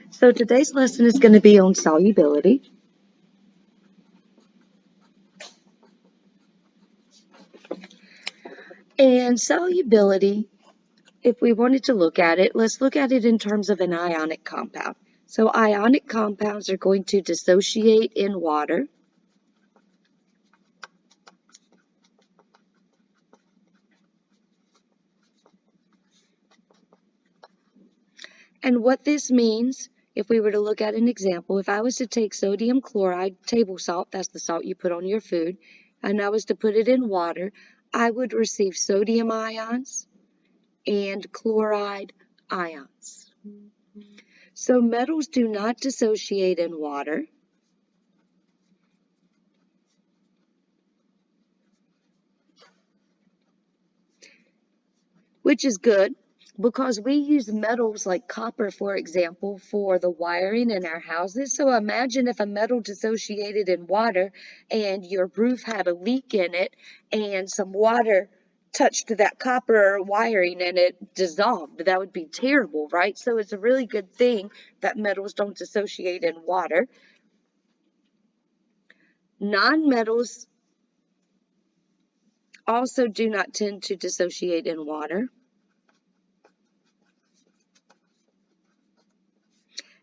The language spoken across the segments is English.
So today's lesson is going to be on solubility. And solubility, if we wanted to look at it, let's look at it in terms of an ionic compound. So ionic compounds are going to dissociate in water. And what this means, if we were to look at an example, if I was to take sodium chloride, table salt, that's the salt you put on your food, and I was to put it in water, I would receive sodium ions and chloride ions. So metals do not dissociate in water. Which is good because we use metals like copper, for example, for the wiring in our houses. So imagine if a metal dissociated in water and your roof had a leak in it and some water touched that copper wiring and it dissolved. That would be terrible, right? So it's a really good thing that metals don't dissociate in water. Non-metals also do not tend to dissociate in water.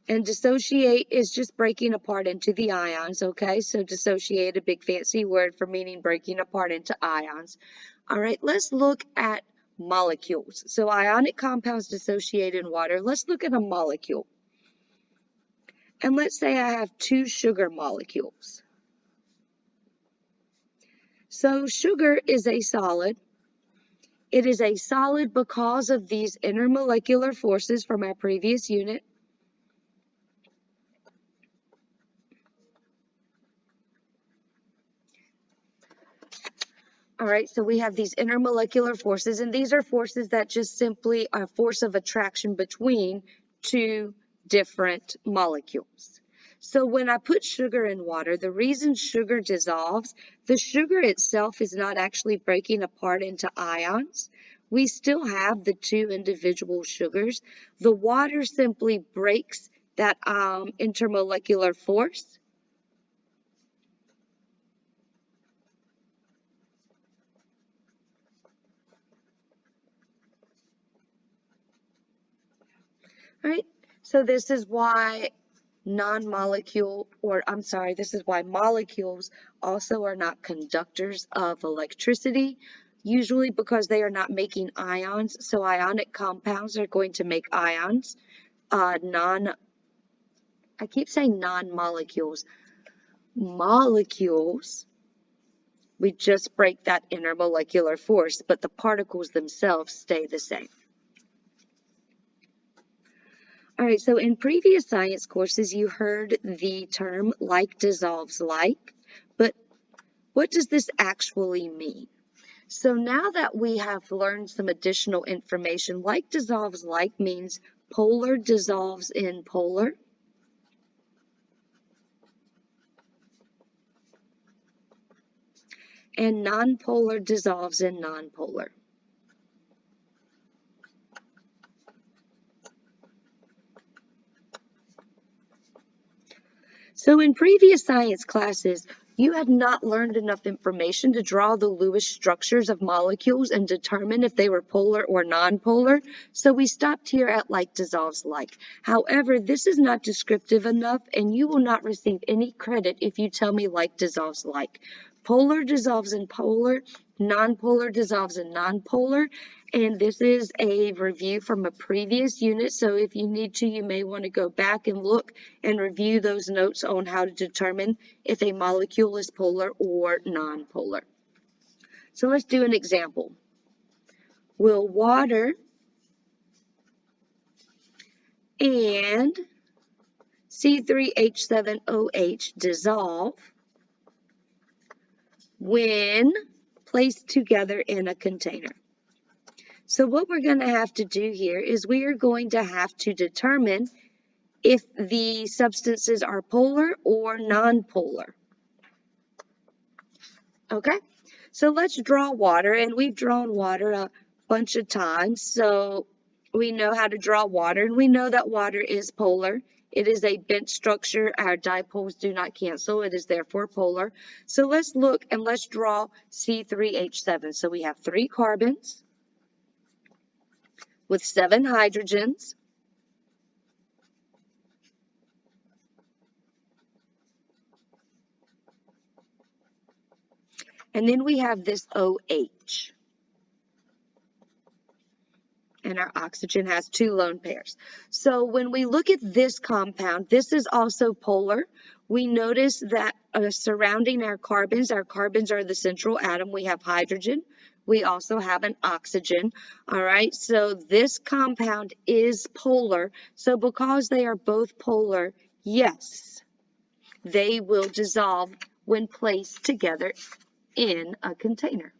And dissociate is just breaking apart into the ions, okay? So dissociate, a big fancy word for meaning breaking apart into ions. All right, let's look at molecules. So ionic compounds dissociate in water. Let's look at a molecule. And let's say I have two sugar molecules. So sugar is a solid. It is a solid because of these intermolecular forces from our previous unit. All right, so we have these intermolecular forces, and these are forces that just simply are force of attraction between two different molecules. So when I put sugar in water, the reason sugar dissolves, the sugar itself is not actually breaking apart into ions. We still have the two individual sugars. The water simply breaks that intermolecular force. Right? So this is why this is why molecules also are not conductors of electricity, usually because they are not making ions. So ionic compounds are going to make ions. I keep saying non-molecules. Molecules, we just break that intermolecular force, but the particles themselves stay the same. All right, so in previous science courses, you heard the term like dissolves like, but what does this actually mean? So now that we have learned some additional information, like dissolves like means polar dissolves in polar. And nonpolar dissolves in nonpolar. So in previous science classes, you had not learned enough information to draw the Lewis structures of molecules and determine if they were polar or nonpolar, so we stopped here at like dissolves like. However, this is not descriptive enough, and you will not receive any credit if you tell me like dissolves like. Polar dissolves in polar, nonpolar dissolves in nonpolar, and this is a review from a previous unit, so if you need to, you may want to go back and look and review those notes on how to determine if a molecule is polar or nonpolar. So let's do an example. Will water and C3H7OH dissolve when placed together in a container? So what we're going to have to do here is we are going to have to determine if the substances are polar or nonpolar. Okay, so let's draw water, and we've drawn water a bunch of times, so we know how to draw water, and we know that water is polar. It is a bent structure. Our dipoles do not cancel. It is therefore polar. So let's look and let's draw C3H7. So we have 3 carbons with 7 hydrogens. And then we have this OH. And our oxygen has 2 lone pairs. So when we look at this compound, this is also polar. We notice that surrounding our carbons are the central atom. We have hydrogen. We also have an oxygen. All right, so this compound is polar. So because they are both polar, yes, they will dissolve when placed together in a container.